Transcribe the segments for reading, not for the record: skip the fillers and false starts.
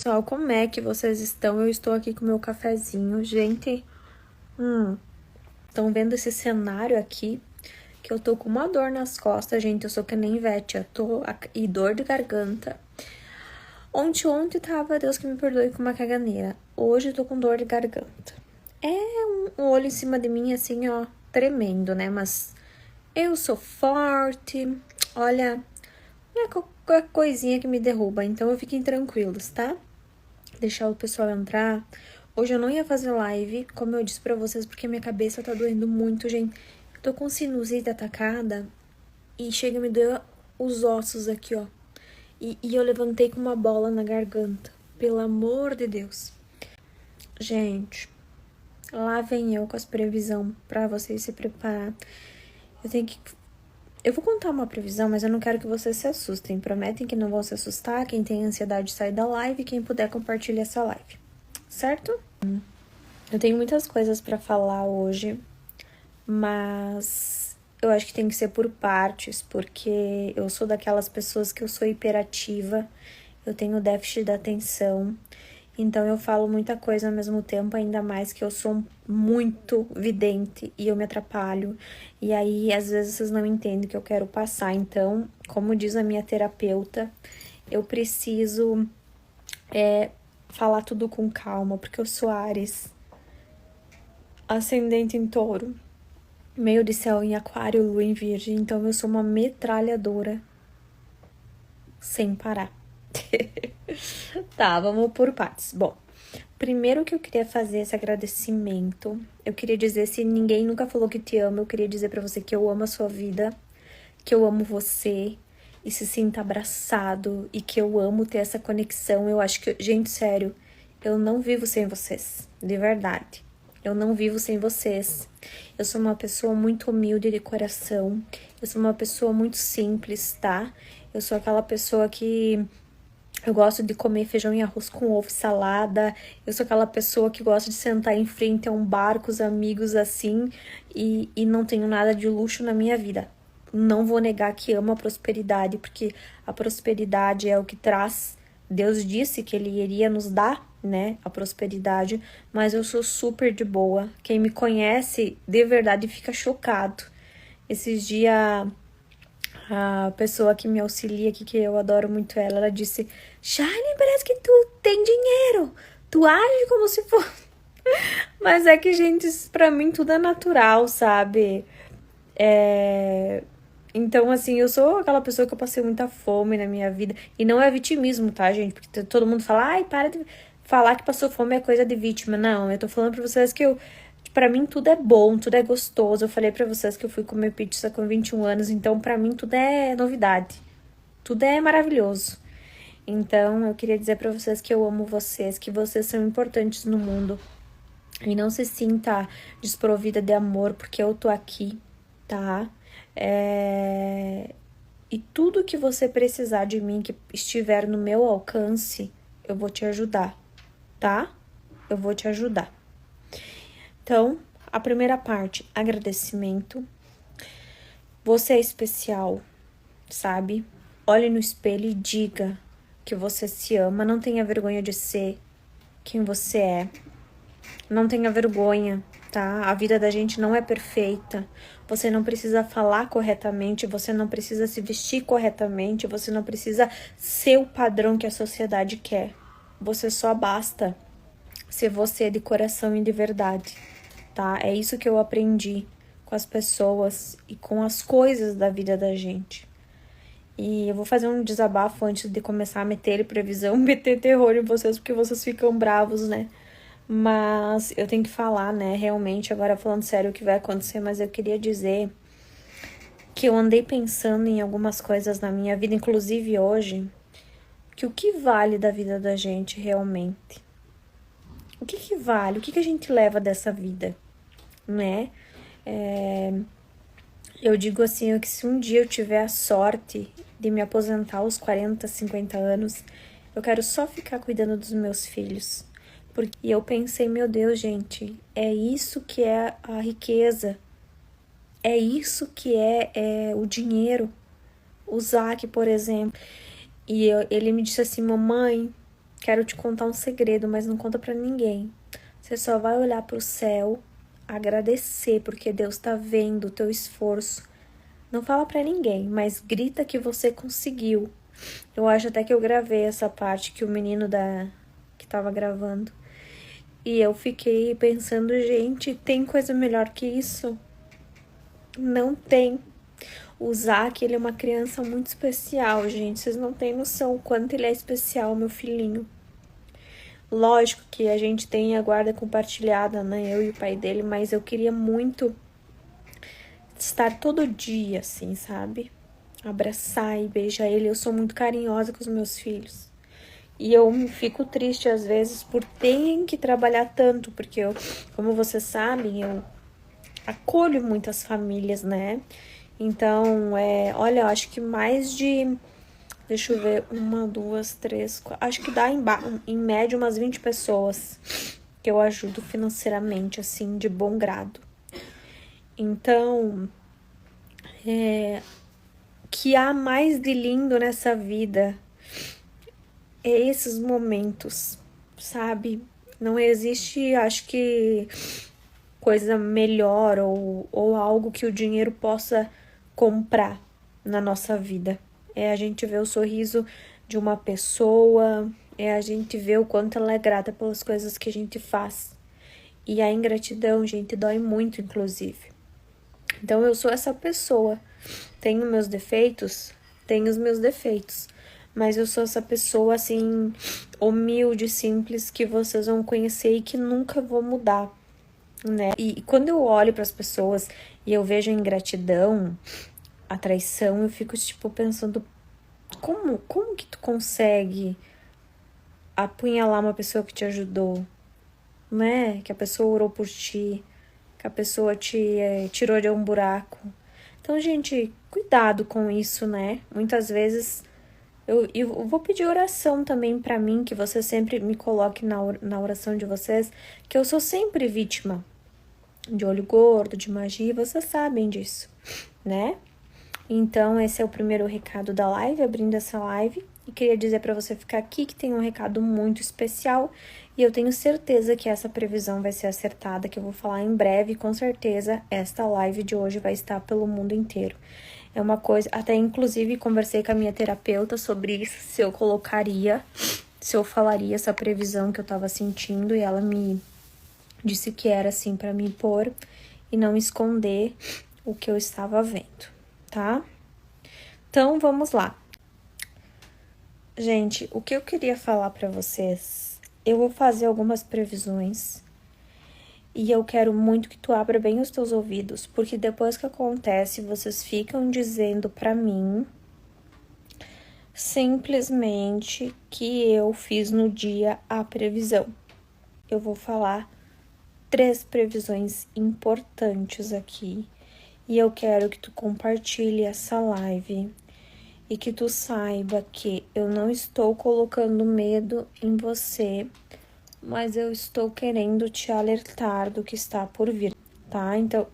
Pessoal, como é que vocês estão? Eu estou aqui com meu cafezinho. Gente, estão vendo esse cenário aqui? Que eu tô com uma dor nas costas, gente. Eu sou que nem Ivete, e dor de garganta. Ontem tava, Deus que me perdoe, com uma caganeira. Hoje eu tô com dor de garganta. É um olho em cima de mim, assim, ó, tremendo, né? Mas eu sou forte. Olha, não é qualquer coisinha que me derruba. Então fiquem tranquilos, tá? Deixar o pessoal entrar. Hoje eu não ia fazer live, como eu disse pra vocês, porque minha cabeça tá doendo muito, gente. Eu tô com sinusite atacada e chega a me doer os ossos aqui, ó. E eu levantei com uma bola na garganta. Pelo amor de Deus. Gente, lá vem eu com as previsão pra vocês se preparar. Eu vou contar uma previsão, mas eu não quero que vocês se assustem. Prometem que não vão se assustar. Quem tem ansiedade sai da live. Quem puder compartilha essa live. Certo? Eu tenho muitas coisas pra falar hoje, mas eu acho que tem que ser por partes, porque eu sou daquelas pessoas que eu sou hiperativa, eu tenho déficit da atenção, então eu falo muita coisa ao mesmo tempo, ainda mais que eu sou muito vidente e eu me atrapalho, e aí às vezes vocês não entendem o que eu quero passar. Então, como diz a minha terapeuta, eu preciso falar tudo com calma, porque eu sou Áries, ascendente em touro, meio de céu em aquário, lua em virgem, então eu sou uma metralhadora sem parar. Tá, vamos por partes. Bom, primeiro que eu queria fazer esse agradecimento, eu queria dizer, se ninguém nunca falou que te ama, eu queria dizer pra você que eu amo a sua vida, que eu amo você, e se sinta abraçado, e que eu amo ter essa conexão. Eu acho que, gente, sério, eu não vivo sem vocês, de verdade. Eu não vivo sem vocês. Eu sou uma pessoa muito humilde de coração. Eu sou uma pessoa muito simples, tá? Eu sou aquela pessoa que eu gosto de comer feijão e arroz com ovo e salada. Eu sou aquela pessoa que gosta de sentar em frente a um bar com os amigos assim e não tenho nada de luxo na minha vida. Não vou negar que amo a prosperidade, porque a prosperidade é o que traz. Deus disse que Ele iria nos dar, né, a prosperidade, mas eu sou super de boa. Quem me conhece de verdade fica chocado. Esses dias a pessoa que me auxilia aqui, que eu adoro muito ela disse: Shine, parece que tu tem dinheiro, tu age como se fosse. Mas é que, gente, pra mim tudo é natural, sabe? Então, assim, eu sou aquela pessoa que eu passei muita fome na minha vida. E não é vitimismo, tá, gente? Porque todo mundo fala, ai, para de falar que passou fome é coisa de vítima. Não, eu tô falando pra vocês que pra mim tudo é bom, tudo é gostoso. Eu falei pra vocês que eu fui comer pizza com 21 anos, então pra mim tudo é novidade. Tudo é maravilhoso. Então, eu queria dizer pra vocês que eu amo vocês, que vocês são importantes no mundo. E não se sinta desprovida de amor, porque eu tô aqui, tá? E tudo que você precisar de mim, que estiver no meu alcance, eu vou te ajudar, tá? Eu vou te ajudar. Então, a primeira parte, agradecimento. Você é especial, sabe? Olhe no espelho e diga que você se ama. Não tenha vergonha de ser quem você é. Não tenha vergonha, tá? A vida da gente não é perfeita. Você não precisa falar corretamente, você não precisa se vestir corretamente, você não precisa ser o padrão que a sociedade quer. Você só basta ser você de coração e de verdade, tá? É isso que eu aprendi com as pessoas e com as coisas da vida da gente. E eu vou fazer um desabafo antes de começar a meter previsão, meter terror em vocês, porque vocês ficam bravos, né? Mas eu tenho que falar, né, realmente, agora falando sério o que vai acontecer, mas eu queria dizer que eu andei pensando em algumas coisas na minha vida, inclusive hoje, que o que vale da vida da gente realmente? O que vale? O que a gente leva dessa vida, né? Eu digo assim, que se um dia eu tiver a sorte de me aposentar aos 40, 50 anos, eu quero só ficar cuidando dos meus filhos. E eu pensei, meu Deus, gente, é isso que é a riqueza. É isso que é o dinheiro. O Zac, por exemplo. Ele me disse assim, mamãe, quero te contar um segredo, mas não conta pra ninguém. Você só vai olhar pro céu, agradecer, porque Deus tá vendo o teu esforço. Não fala pra ninguém, mas grita que você conseguiu. Eu acho até que eu gravei essa parte que o menino que tava gravando. E eu fiquei pensando, gente, tem coisa melhor que isso? Não tem. O Zac, ele é uma criança muito especial, gente. Vocês não têm noção o quanto ele é especial, meu filhinho. Lógico que a gente tem a guarda compartilhada, né? Eu e o pai dele, mas eu queria muito estar todo dia, assim, sabe? Abraçar e beijar ele. Eu sou muito carinhosa com os meus filhos. E eu fico triste às vezes por ter que trabalhar tanto, porque eu, como vocês sabem, eu acolho muitas famílias, né? Então, olha, eu acho que mais de, deixa eu ver, 1, 2, 3, 4, acho que dá em média umas 20 pessoas que eu ajudo financeiramente, assim, de bom grado. Então, que há mais de lindo nessa vida é esses momentos, sabe? Não existe, acho que, coisa melhor ou algo que o dinheiro possa comprar na nossa vida. É a gente ver o sorriso de uma pessoa, é a gente ver o quanto ela é grata pelas coisas que a gente faz. E a ingratidão, gente, dói muito, inclusive. Então eu sou essa pessoa. Tenho meus defeitos? Tenho os meus defeitos. Mas eu sou essa pessoa, assim, humilde, simples, que vocês vão conhecer e que nunca vou mudar, né? E quando eu olho para as pessoas e eu vejo a ingratidão, a traição, eu fico, tipo, pensando, como que tu consegue apunhalar uma pessoa que te ajudou, né? Que a pessoa orou por ti, que a pessoa te tirou de um buraco. Então, gente, cuidado com isso, né? Muitas vezes eu vou pedir oração também pra mim, que você sempre me coloque na oração de vocês, que eu sou sempre vítima de olho gordo, de magia, vocês sabem disso, né? Então, esse é o primeiro recado da live, abrindo essa live. E queria dizer para você ficar aqui que tem um recado muito especial. E eu tenho certeza que essa previsão vai ser acertada, que eu vou falar em breve. Com certeza, esta live de hoje vai estar pelo mundo inteiro. É uma coisa... Até, inclusive, conversei com a minha terapeuta sobre isso, se eu falaria essa previsão que eu tava sentindo. E ela me disse que era, assim, para me pôr e não esconder o que eu estava vendo. Tá? Então, vamos lá. Gente, o que eu queria falar pra vocês, eu vou fazer algumas previsões e eu quero muito que tu abra bem os teus ouvidos, porque depois que acontece, vocês ficam dizendo pra mim simplesmente que eu fiz no dia a previsão. Eu vou falar 3 previsões importantes aqui. E eu quero que tu compartilhe essa live e que tu saiba que eu não estou colocando medo em você, mas eu estou querendo te alertar do que está por vir, tá? Então...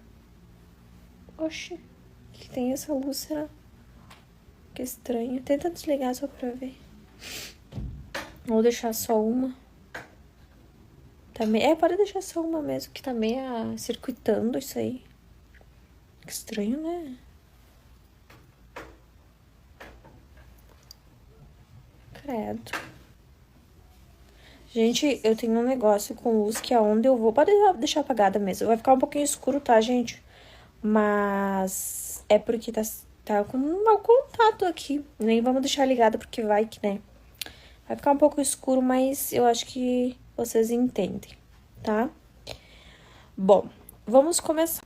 Oxi, que tem essa luz, será? Que estranho. Tenta desligar só pra ver. Ou deixar só uma. Também... pode deixar só uma mesmo, que tá meio circuitando isso aí. Que estranho, né? Credo. Gente, eu tenho um negócio com luz que aonde eu vou... Pode deixar apagada mesmo. Vai ficar um pouquinho escuro, tá, gente? Mas é porque tá com um mau contato aqui. Nem vamos deixar ligado porque vai que, né? Vai ficar um pouco escuro, mas eu acho que vocês entendem, tá? Bom, vamos começar.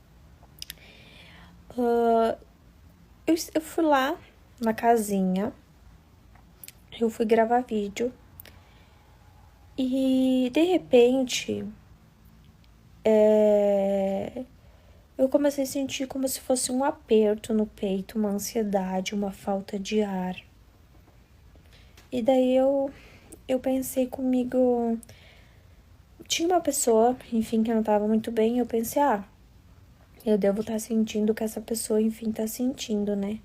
Eu fui lá na casinha, eu fui gravar vídeo e de repente eu comecei a sentir como se fosse um aperto no peito, uma ansiedade, uma falta de ar. E daí eu pensei comigo, tinha uma pessoa, enfim, que não tava muito bem, eu pensei, eu devo estar sentindo o que essa pessoa, enfim, tá sentindo, né?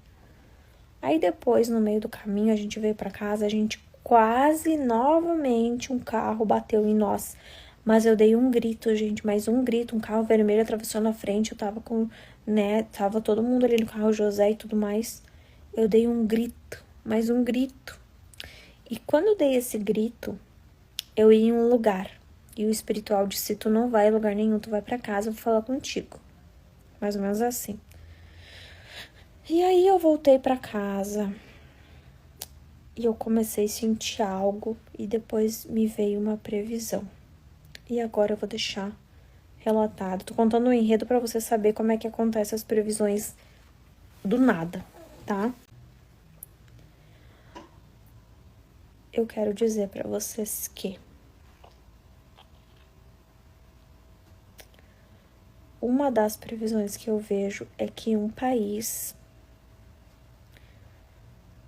Aí depois, no meio do caminho, a gente veio pra casa, a gente quase novamente um carro bateu em nós. Mas eu dei um grito, gente, mais um grito. Um carro vermelho atravessou na frente. Eu tava com, né, tava todo mundo ali no carro, José e tudo mais. Eu dei um grito, mais um grito. E quando eu dei esse grito, eu ia em um lugar. E o espiritual disse, tu não vai em lugar nenhum, tu vai pra casa, eu vou falar contigo. Mais ou menos assim. E aí eu voltei pra casa. E eu comecei a sentir algo. E depois me veio uma previsão. E agora eu vou deixar relatado. Tô contando o enredo pra você saber como é que acontecem as previsões do nada, tá? Eu quero dizer pra vocês que uma das previsões que eu vejo é que um país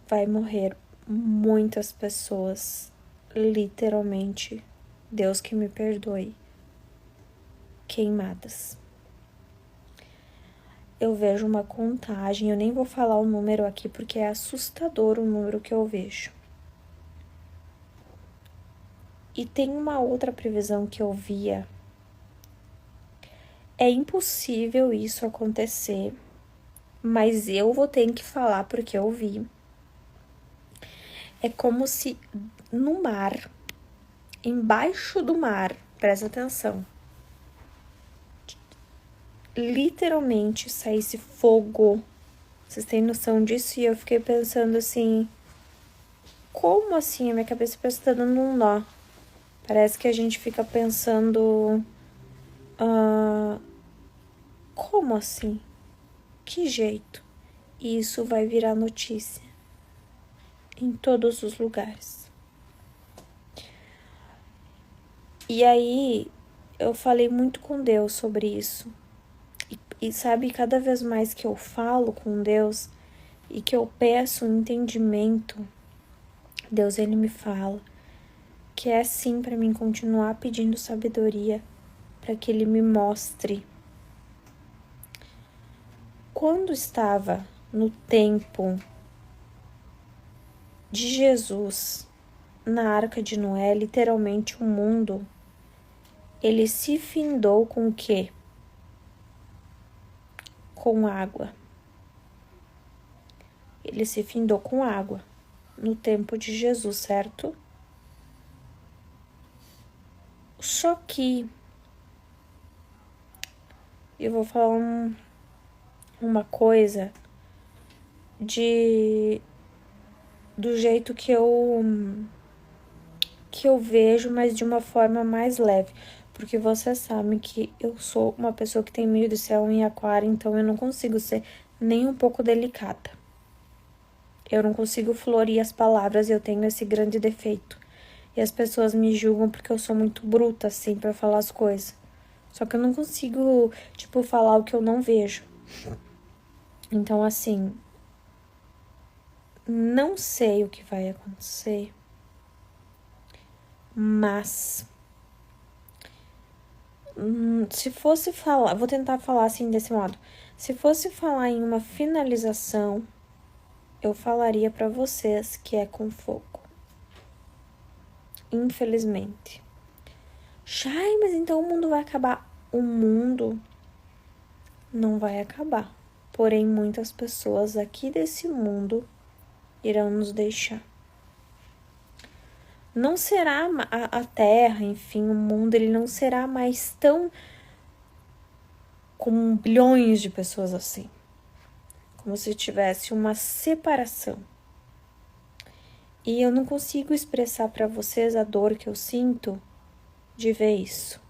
vai morrer muitas pessoas, literalmente, Deus que me perdoe, queimadas. Eu vejo uma contagem, eu nem vou falar o número aqui porque é assustador o número que eu vejo. E tem uma outra previsão que eu via. É impossível isso acontecer, mas eu vou ter que falar porque eu vi. É como se no mar, embaixo do mar, presta atenção, literalmente saísse fogo. Vocês têm noção disso? E eu fiquei pensando assim, como assim? A minha cabeça parece que tá dando um nó. Parece que a gente fica pensando, como assim? Que jeito? E isso vai virar notícia em todos os lugares. E aí, eu falei muito com Deus sobre isso. E sabe, cada vez mais que eu falo com Deus e que eu peço um entendimento, Deus, ele me fala que é sim para mim continuar pedindo sabedoria, para que ele me mostre. Quando estava no tempo de Jesus, na Arca de Noé, literalmente o mundo, ele se findou com o quê? Com água. Ele se findou com água no tempo de Jesus, certo? Só que eu vou falar uma coisa do jeito que eu vejo, mas de uma forma mais leve. Porque vocês sabem que eu sou uma pessoa que tem meio de céu em aquário, então eu não consigo ser nem um pouco delicada. Eu não consigo florir as palavras, eu tenho esse grande defeito. E as pessoas me julgam porque eu sou muito bruta, assim, pra falar as coisas. Só que eu não consigo, tipo, falar o que eu não vejo. Então, assim, não sei o que vai acontecer, mas se fosse falar, vou tentar falar assim desse modo. Se fosse falar em uma finalização, eu falaria pra vocês que é com fogo. Infelizmente. Chay, mas então o mundo vai acabar. O mundo não vai acabar. Porém, muitas pessoas aqui desse mundo irão nos deixar. Não será a Terra, enfim, o mundo, ele não será mais tão com bilhões de pessoas assim. Como se tivesse uma separação. E eu não consigo expressar para vocês a dor que eu sinto de ver isso.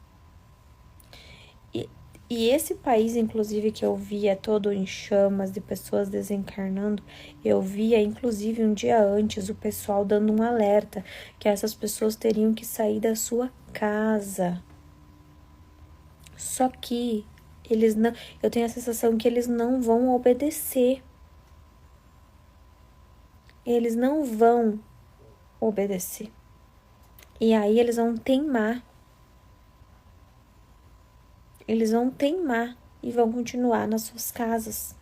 E esse país, inclusive, que eu via todo em chamas de pessoas desencarnando, eu via, inclusive, um dia antes, o pessoal dando um alerta que essas pessoas teriam que sair da sua casa. Só que eles não, eu tenho a sensação que eles não vão obedecer. Eles não vão obedecer. E aí eles vão teimar. Eles vão teimar e vão continuar nas suas casas.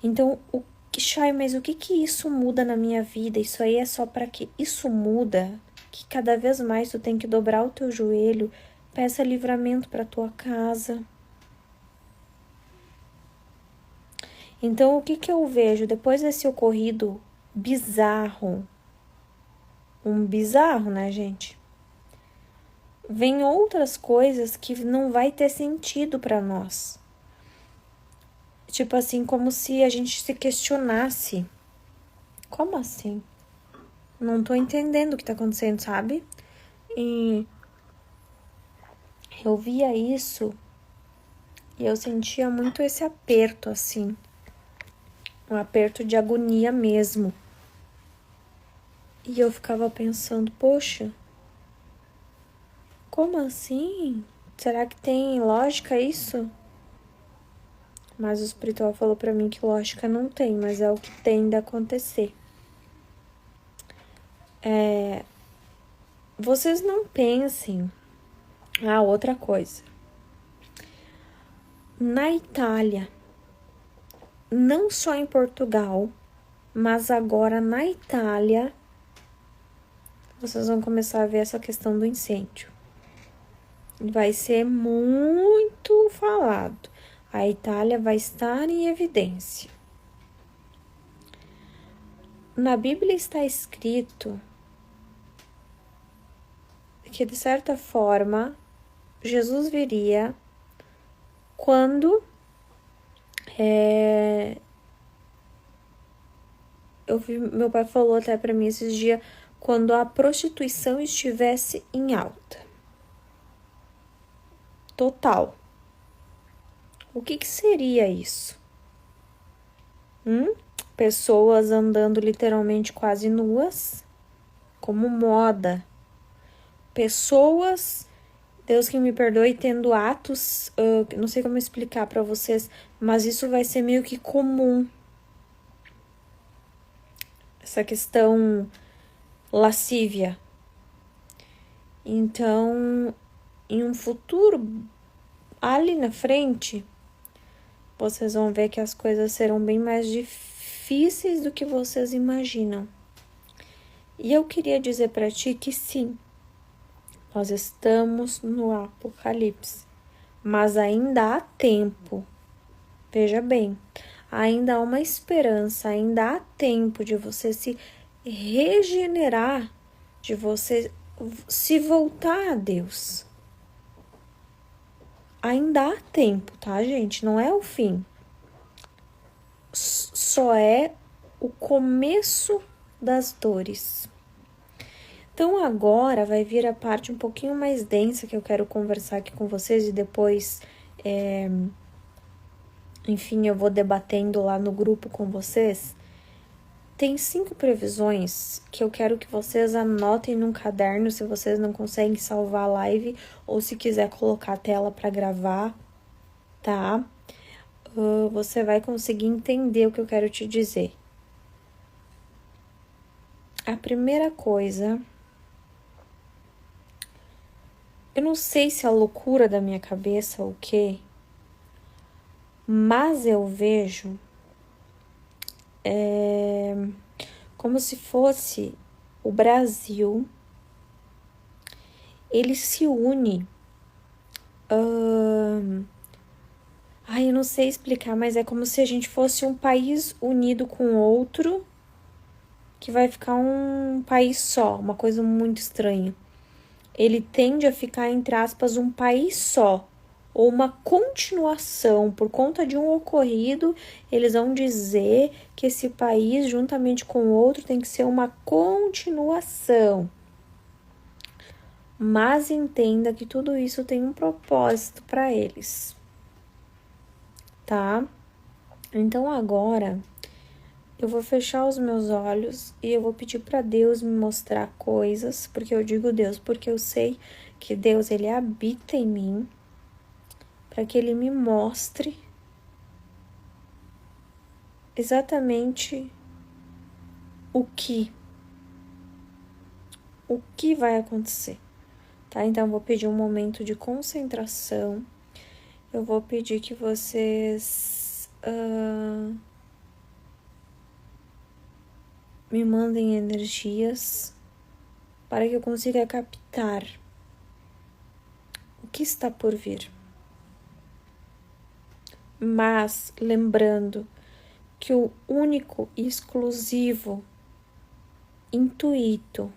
Então, o Chay, mas o que que isso muda na minha vida? Isso aí é só para quê? Isso muda que cada vez mais tu tem que dobrar o teu joelho, peça livramento para tua casa. Então, o que que eu vejo depois desse ocorrido bizarro? Um bizarro, né, gente? Vem outras coisas que não vai ter sentido para nós. Tipo assim, como se a gente se questionasse. Como assim? Não tô entendendo o que tá acontecendo, sabe? E eu via isso e eu sentia muito esse aperto, assim. Um aperto de agonia mesmo. E eu ficava pensando, poxa, como assim? Será que tem lógica isso? Mas o espiritual falou pra mim que lógica não tem, mas é o que tem de acontecer. Vocês não pensem. Ah, outra coisa. Na Itália, não só em Portugal, mas agora na Itália, vocês vão começar a ver essa questão do incêndio. Vai ser muito falado. A Itália vai estar em evidência. Na Bíblia está escrito que, de certa forma, Jesus viria quando meu pai falou até para mim esses dias, quando a prostituição estivesse em alta. Total. O que que seria isso? Pessoas andando literalmente quase nuas, como moda. Pessoas, Deus que me perdoe, tendo atos, não sei como explicar para vocês, mas isso vai ser meio que comum. Essa questão lascívia. Então, em um futuro ali na frente, vocês vão ver que as coisas serão bem mais difíceis do que vocês imaginam. E eu queria dizer para ti que sim, nós estamos no Apocalipse, mas ainda há tempo. Veja bem, ainda há uma esperança, ainda há tempo de você se regenerar, de você se voltar a Deus. Ainda há tempo, tá, gente? Não é o fim. Só é o começo das dores. Então agora vai vir a parte um pouquinho mais densa que eu quero conversar aqui com vocês e depois, enfim, eu vou debatendo lá no grupo com vocês. Tem 5 previsões que eu quero que vocês anotem num caderno se vocês não conseguem salvar a live ou se quiser colocar a tela para gravar, tá? Você vai conseguir entender o que eu quero te dizer. A primeira coisa, eu não sei se é a loucura da minha cabeça ou o quê, mas eu vejo como se fosse o Brasil, ele se une. Eu não sei explicar, mas é como se a gente fosse um país unido com outro, que vai ficar um país só, uma coisa muito estranha. Ele tende a ficar, entre aspas, um país só, ou uma continuação. Por conta de um ocorrido, eles vão dizer que esse país, juntamente com o outro, tem que ser uma continuação. Mas entenda que tudo isso tem um propósito para eles, tá? Então agora eu vou fechar os meus olhos e eu vou pedir para Deus me mostrar coisas, porque eu digo Deus, porque eu sei que Deus, ele habita em mim, para que ele me mostre exatamente o que vai acontecer, tá? Então eu vou pedir um momento de concentração. Eu vou pedir que vocês me mandem energias para que eu consiga captar o que está por vir. Mas lembrando que o único e exclusivo intuito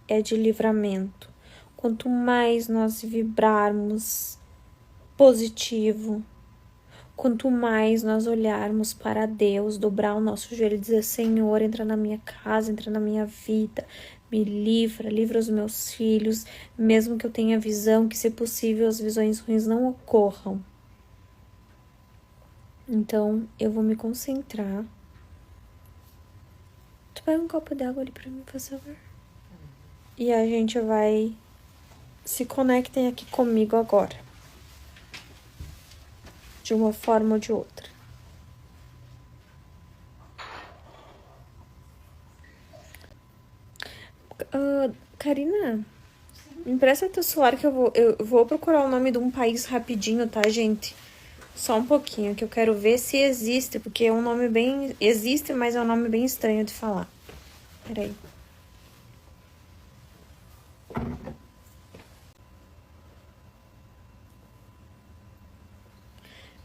é de livramento. Quanto mais nós vibrarmos positivo, quanto mais nós olharmos para Deus, dobrar o nosso joelho e dizer: Senhor, entra na minha casa, entra na minha vida, me livra os meus filhos, mesmo que eu tenha visão, que se possível as visões ruins não ocorram. Então, eu vou me concentrar. Tu pega um copo d'água ali pra mim, por favor? E a gente vai... Se conectem aqui comigo agora. De uma forma ou de outra. Karina, me empresta teu celular que eu vou procurar o nome de um país rapidinho, tá, gente? Só um pouquinho, que eu quero ver se existe, porque é um nome bem... Existe, mas é um nome bem estranho de falar. Peraí.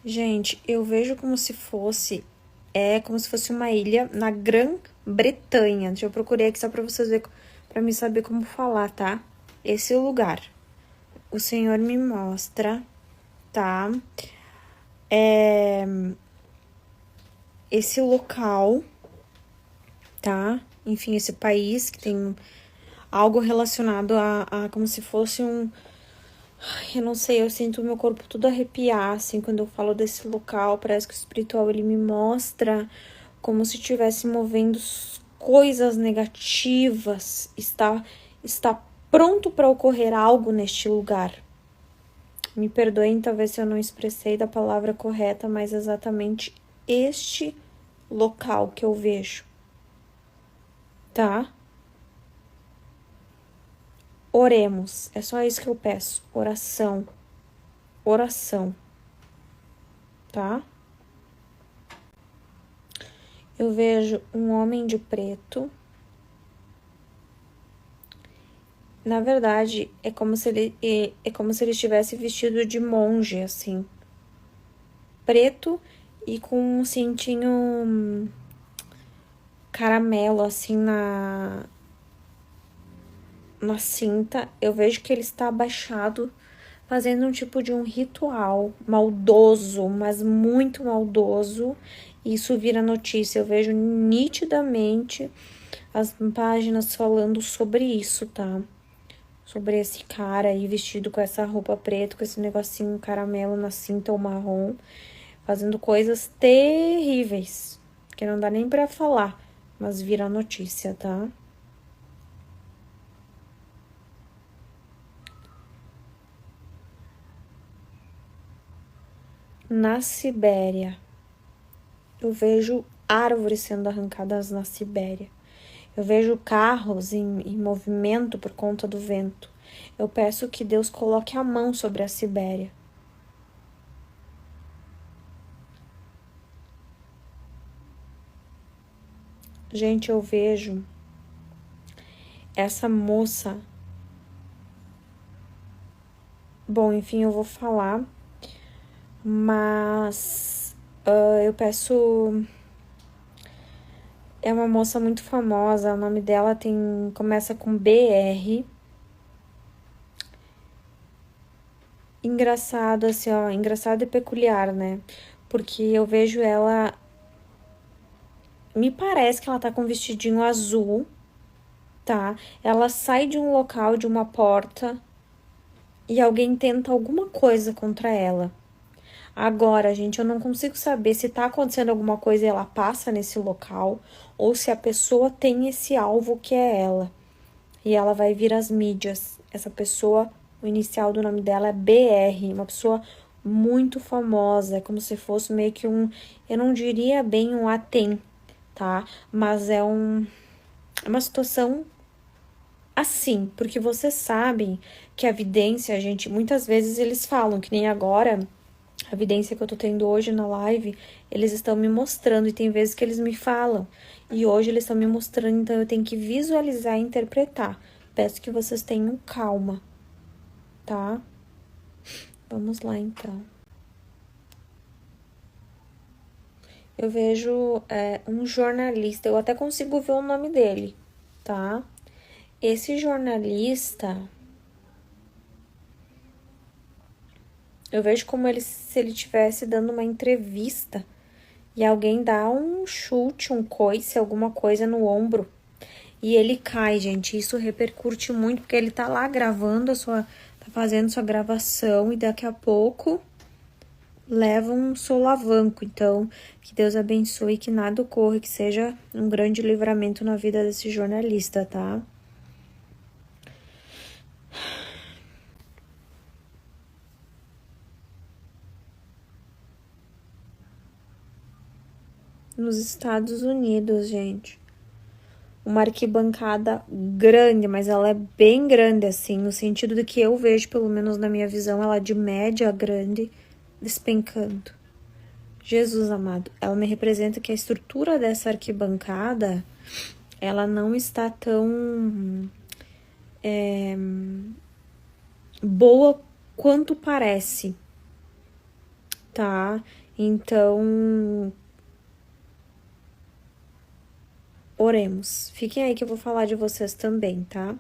Gente, eu vejo como se fosse... como se fosse uma ilha na Grã-Bretanha. Deixa eu procurar aqui só pra vocês verem, pra mim saber como falar, tá? Esse lugar. O Senhor me mostra, tá? Esse local, tá? Enfim, esse país que tem algo relacionado a como se fosse um... Eu não sei, eu sinto o meu corpo tudo arrepiar, assim, quando eu falo desse local. Parece que o espiritual, ele me mostra como se estivesse movendo coisas negativas. Está pronto para ocorrer algo neste lugar. Me perdoem, talvez se eu não expressei da palavra correta, mas exatamente este local que eu vejo, tá? Oremos, é só isso que eu peço, oração, tá? Eu vejo um homem de preto. Na verdade, é como se ele estivesse vestido de monge, assim. Preto e com um cintinho caramelo, assim, na cinta. Eu vejo que ele está abaixado, fazendo um tipo de um ritual maldoso, mas muito maldoso. Isso vira notícia. Eu vejo nitidamente as páginas falando sobre isso, tá? Sobre esse cara aí vestido com essa roupa preta, com esse negocinho caramelo na cinta ou marrom, fazendo coisas terríveis, que não dá nem pra falar, mas vira notícia, tá? Na Sibéria, eu vejo árvores sendo arrancadas na Sibéria. Eu vejo carros em movimento por conta do vento. Eu peço que Deus coloque a mão sobre a Sibéria. Gente, eu vejo essa moça. Bom, enfim, eu vou falar. Mas eu peço... É uma moça muito famosa, o nome dela começa com BR. Engraçado, assim, ó, engraçado e peculiar, né? Porque eu vejo ela... Me parece que ela tá com um vestidinho azul, tá? Ela sai de um local, de uma porta, e alguém tenta alguma coisa contra ela. Agora, gente, eu não consigo saber se tá acontecendo alguma coisa e ela passa nesse local, ou se a pessoa tem esse alvo que é ela. E ela vai vir às mídias. Essa pessoa, o inicial do nome dela é BR, uma pessoa muito famosa, é como se fosse meio que eu não diria bem um atem, tá? Mas é uma situação assim, porque vocês sabem que a vidência, gente, muitas vezes eles falam, que nem agora... A evidência que eu tô tendo hoje na live, eles estão me mostrando e tem vezes que eles me falam. E hoje eles estão me mostrando, então eu tenho que visualizar e interpretar. Peço que vocês tenham calma, tá? Vamos lá, então. Eu vejo um jornalista, eu até consigo ver o nome dele, tá? Esse jornalista, eu vejo como se ele estivesse dando uma entrevista e alguém dá um chute, um coice, alguma coisa no ombro. E ele cai, gente. Isso repercute muito, porque ele tá lá gravando tá fazendo sua gravação e daqui a pouco leva um solavanco. Então, que Deus abençoe, que nada ocorra, que seja um grande livramento na vida desse jornalista, tá? Nos Estados Unidos, gente. Uma arquibancada grande, mas ela é bem grande, assim, no sentido de que eu vejo, pelo menos na minha visão, ela é de média a grande, despencando. Jesus amado, ela me representa que a estrutura dessa arquibancada, ela não está tão boa quanto parece, tá? Então, oremos. Fiquem aí que eu vou falar de vocês também, tá?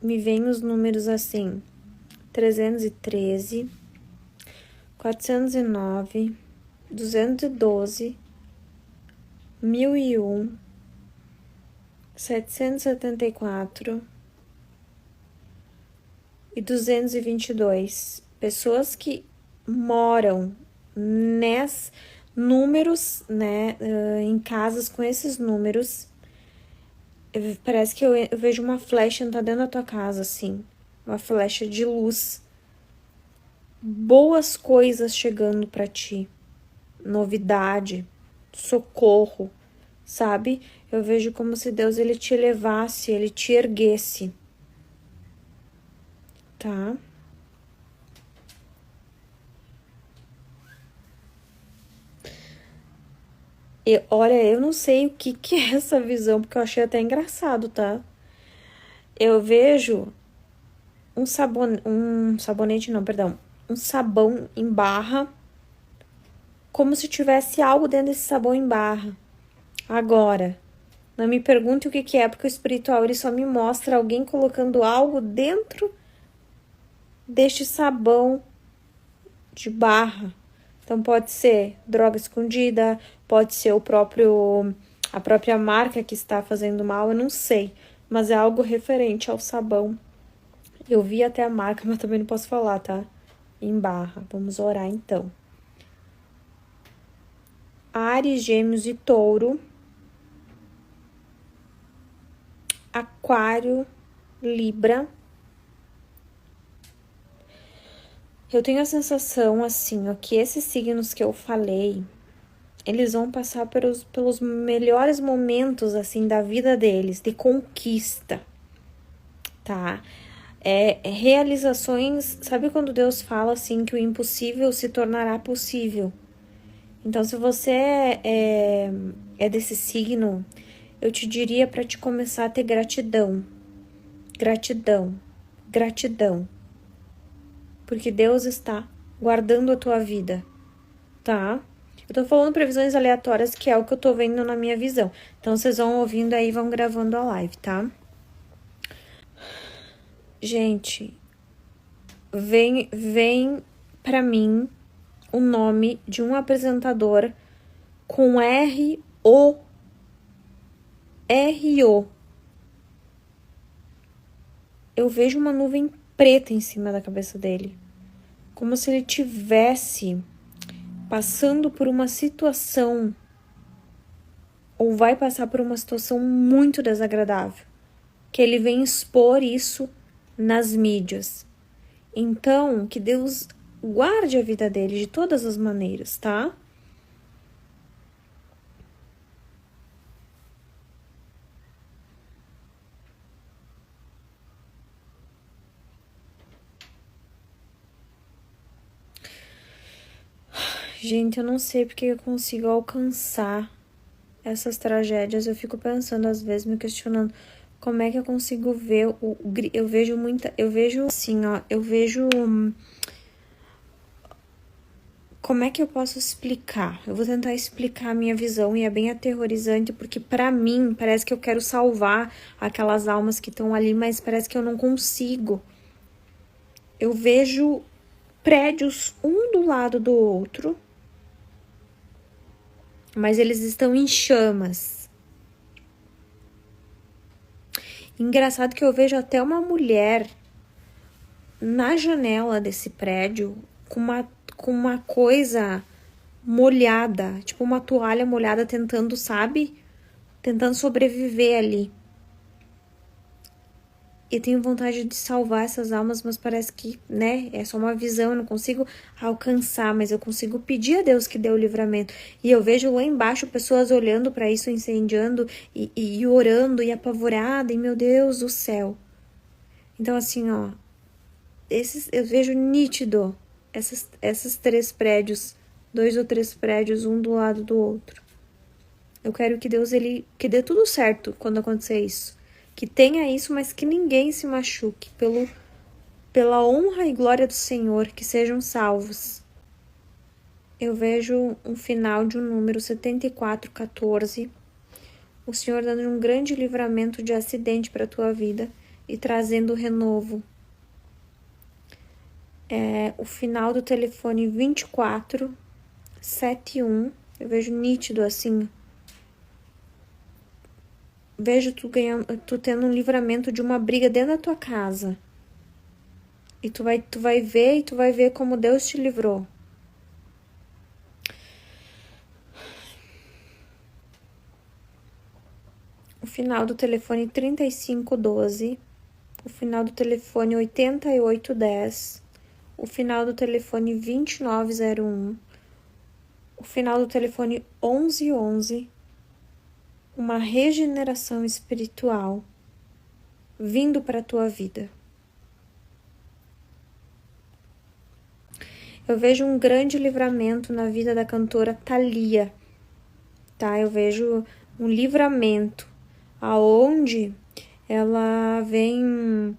Me vem os números assim: 313, 409, 212, 1001, 774 e 222. Pessoas que moram números, né, em casas com esses números. Parece que eu vejo uma flecha entrar dentro da tua casa, assim. Uma flecha de luz. Boas coisas chegando pra ti. Novidade, socorro, sabe? Eu vejo como se Deus ele te elevasse, ele te erguesse. Tá? E, olha, eu não sei o que é essa visão, porque eu achei até engraçado, tá? Eu vejo um sabonete não, perdão, um sabão em barra, como se tivesse algo dentro desse sabão em barra. Agora, não me pergunte o que é, porque o espiritual ele só me mostra alguém colocando algo dentro deste sabão de barra. Então pode ser droga escondida, pode ser a própria marca que está fazendo mal, eu não sei, mas é algo referente ao sabão. Eu vi até a marca, mas também não posso falar, tá? Em barra. Vamos orar então. Áries, Gêmeos e Touro. Aquário, Libra. Eu tenho a sensação, assim, ó, que esses signos que eu falei, eles vão passar pelos melhores momentos, assim, da vida deles, de conquista, tá? Realizações, sabe quando Deus fala, assim, que o impossível se tornará possível? Então, se você é desse signo, eu te diria para te começar a ter gratidão, gratidão, gratidão. Porque Deus está guardando a tua vida, tá? Eu tô falando previsões aleatórias, que é o que eu tô vendo na minha visão. Então, vocês vão ouvindo aí e vão gravando a live, tá? Gente, vem pra mim o nome de um apresentador com R-O. R-O. Eu vejo uma nuvem preta em cima da cabeça dele. Como se ele tivesse passando por uma situação ou vai passar por uma situação muito desagradável, que ele vem expor isso nas mídias. Então, que Deus guarde a vida dele de todas as maneiras, tá? Gente, eu não sei porque eu consigo alcançar essas tragédias. Eu fico pensando, às vezes, me questionando como é que eu consigo ver eu vejo assim, ó, eu vejo como é que eu posso explicar? Eu vou tentar explicar a minha visão e é bem aterrorizante porque pra mim parece que eu quero salvar aquelas almas que estão ali, mas parece que eu não consigo. Eu vejo prédios um do lado do outro, mas eles estão em chamas. Engraçado que eu vejo até uma mulher na janela desse prédio com uma coisa molhada, tipo uma toalha molhada tentando, sabe? Tentando sobreviver ali. Eu tenho vontade de salvar essas almas, mas parece que, né, é só uma visão, eu não consigo alcançar, mas eu consigo pedir a Deus que dê o livramento. E eu vejo lá embaixo pessoas olhando para isso, incendiando e orando e apavorada, e meu Deus do céu. Então, assim, ó, eu vejo nítido esses 3 prédios, 2 ou 3 prédios, um do lado do outro. Eu quero que Deus, que dê tudo certo quando acontecer isso. Que tenha isso, mas que ninguém se machuque. Pela honra e glória do Senhor, que sejam salvos. Eu vejo um final de um número 7414. O Senhor dando um grande livramento de acidente para a tua vida e trazendo renovo. O final do telefone 2471. Eu vejo nítido assim. Vejo tu tendo um livramento de uma briga dentro da tua casa. E tu vai ver como Deus te livrou. O final do telefone 3512. O final do telefone 8810. O final do telefone 2901. O final do telefone 1111. Uma regeneração espiritual vindo para a tua vida. Eu vejo um grande livramento na vida da cantora Thalia, tá? Eu vejo um livramento aonde ela vem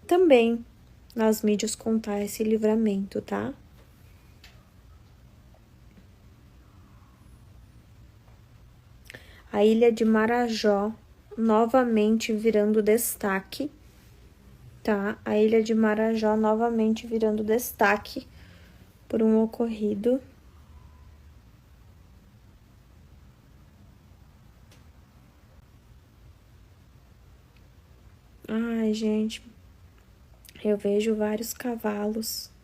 também nas mídias contar esse livramento, tá? A ilha de Marajó novamente virando destaque, tá? A ilha de Marajó novamente virando destaque por um ocorrido. Ai, gente, eu vejo vários cavalos.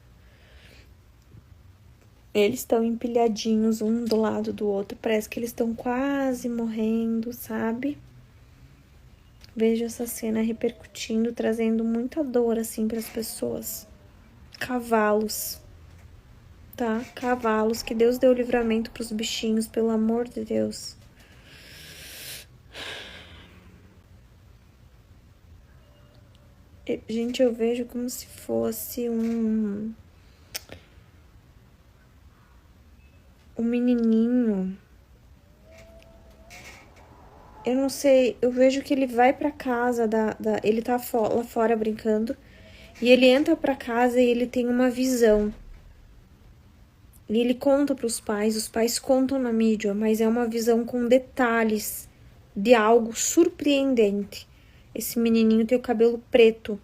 Eles estão empilhadinhos um do lado do outro, parece que eles estão quase morrendo, sabe? Vejo essa cena repercutindo, trazendo muita dor assim para as pessoas. Cavalos, tá? Cavalos, que Deus dê o livramento para os bichinhos, pelo amor de Deus. Gente, eu vejo como se fosse um menininho. Eu não sei, eu vejo que ele vai pra casa ele tá lá fora brincando. E ele entra pra casa e ele tem uma visão. E ele conta pros pais, os pais contam na mídia, mas é uma visão com detalhes de algo surpreendente. Esse menininho tem o cabelo preto.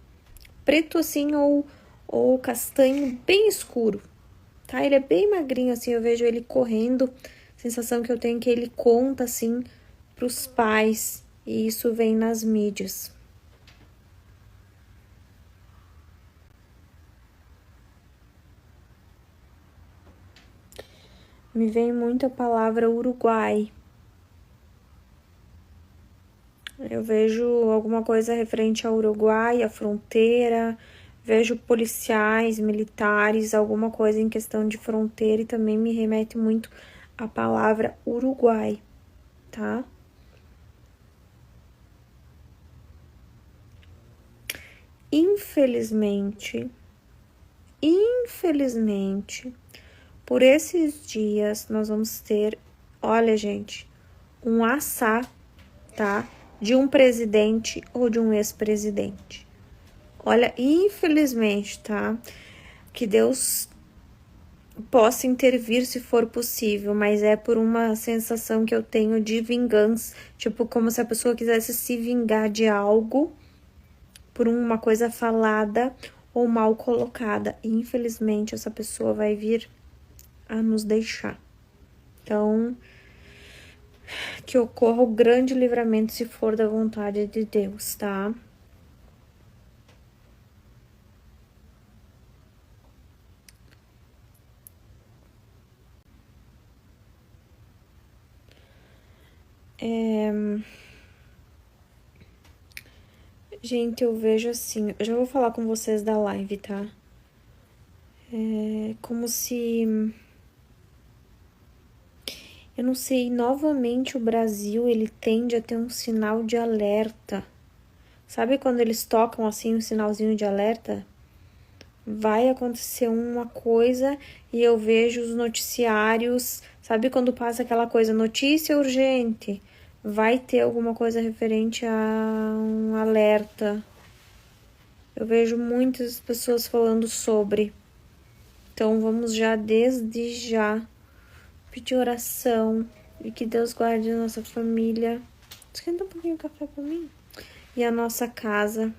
Preto assim ou castanho bem escuro, tá? Ele é bem magrinho assim, eu vejo ele correndo. A sensação que eu tenho é que ele conta assim pros pais e isso vem nas mídias. Me vem muito a palavra Uruguai. Eu vejo alguma coisa referente ao Uruguai, à fronteira, vejo policiais, militares, alguma coisa em questão de fronteira e também me remete muito à palavra Uruguai, tá? Infelizmente, Por esses dias, nós vamos ter, olha, gente, um assá, tá? De um presidente ou de um ex-presidente. Olha, infelizmente, tá? Que Deus possa intervir se for possível, mas é por uma sensação que eu tenho de vingança, tipo, como se a pessoa quisesse se vingar de algo por uma coisa falada ou mal colocada. E, infelizmente, essa pessoa vai vir a nos deixar. Então, que ocorra o grande livramento se for da vontade de Deus, tá? Gente, eu vejo assim, eu já vou falar com vocês da live, tá? É como se, eu não sei, novamente o Brasil, ele tende a ter um sinal de alerta. Sabe quando eles tocam assim um sinalzinho de alerta? Vai acontecer uma coisa e eu vejo os noticiários, sabe quando passa aquela coisa, notícia urgente, vai ter alguma coisa referente a um alerta. Eu vejo muitas pessoas falando sobre. Então vamos já desde já pedir oração e que Deus guarde a nossa família. Esquenta um pouquinho de café pra mim. E a nossa casa.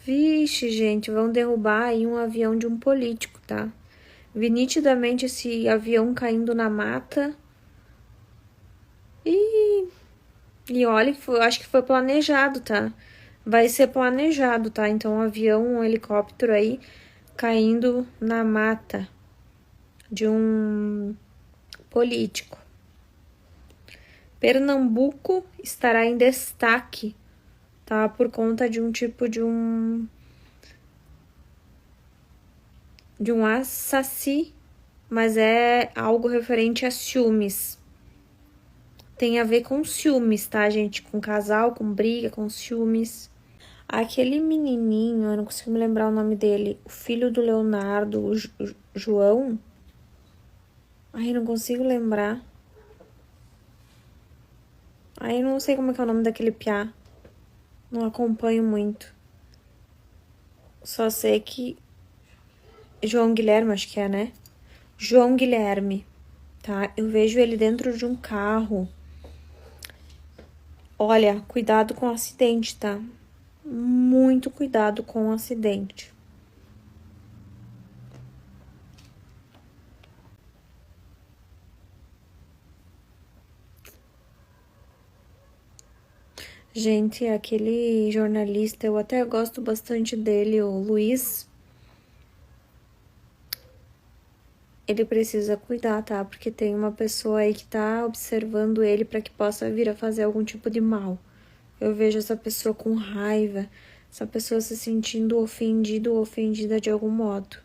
Vixe, gente, vão derrubar aí um avião de um político, tá? Vi nitidamente esse avião caindo na mata. E olha que foi, acho que foi planejado, tá? Vai ser planejado, tá? Então, um avião, um helicóptero aí caindo na mata de um político. Pernambuco estará em destaque, tá? Por conta de um tipo de um assassí, mas é algo referente a ciúmes. Tem a ver com ciúmes, tá, gente? Com casal, com briga, com ciúmes. Aquele menininho, eu não consigo me lembrar o nome dele, o filho do Leonardo, o João. Ai, não consigo lembrar. Ai, eu não sei como é que é o nome daquele piá. Não acompanho muito. Só sei que João Guilherme, acho que é, né? João Guilherme, tá? Eu vejo ele dentro de um carro. Olha, cuidado com o acidente, tá? Muito cuidado com o acidente. Gente, aquele jornalista, eu até gosto bastante dele, o Luiz. Ele precisa cuidar, tá? Porque tem uma pessoa aí que tá observando ele para que possa vir a fazer algum tipo de mal. Eu vejo essa pessoa com raiva, essa pessoa se sentindo ofendido ou ofendida de algum modo.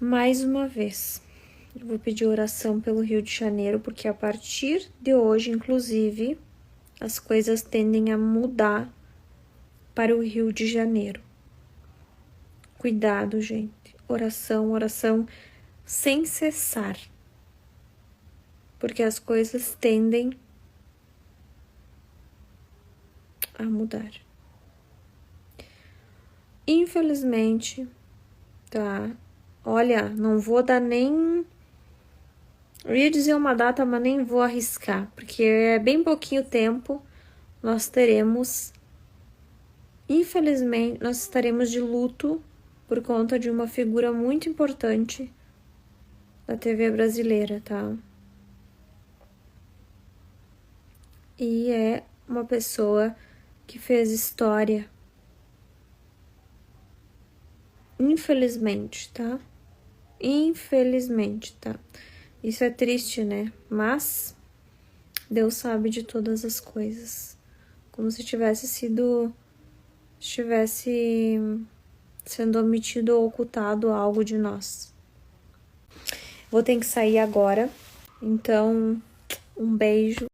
Mais uma vez, eu vou pedir oração pelo Rio de Janeiro, porque a partir de hoje, inclusive, as coisas tendem a mudar para o Rio de Janeiro. Cuidado, gente. Oração, oração sem cessar. Porque as coisas tendem a mudar. Infelizmente, tá? Olha, não vou dar nem... Eu ia dizer uma data, mas nem vou arriscar, porque é bem pouquinho tempo. Nós teremos... Infelizmente, nós estaremos de luto por conta de uma figura muito importante da TV brasileira, tá? E é uma pessoa que fez história. Infelizmente, tá? Infelizmente, tá? Isso é triste, né? Mas Deus sabe de todas as coisas. Como se tivesse sendo omitido ou ocultado algo de nós. Vou ter que sair agora. Então, um beijo.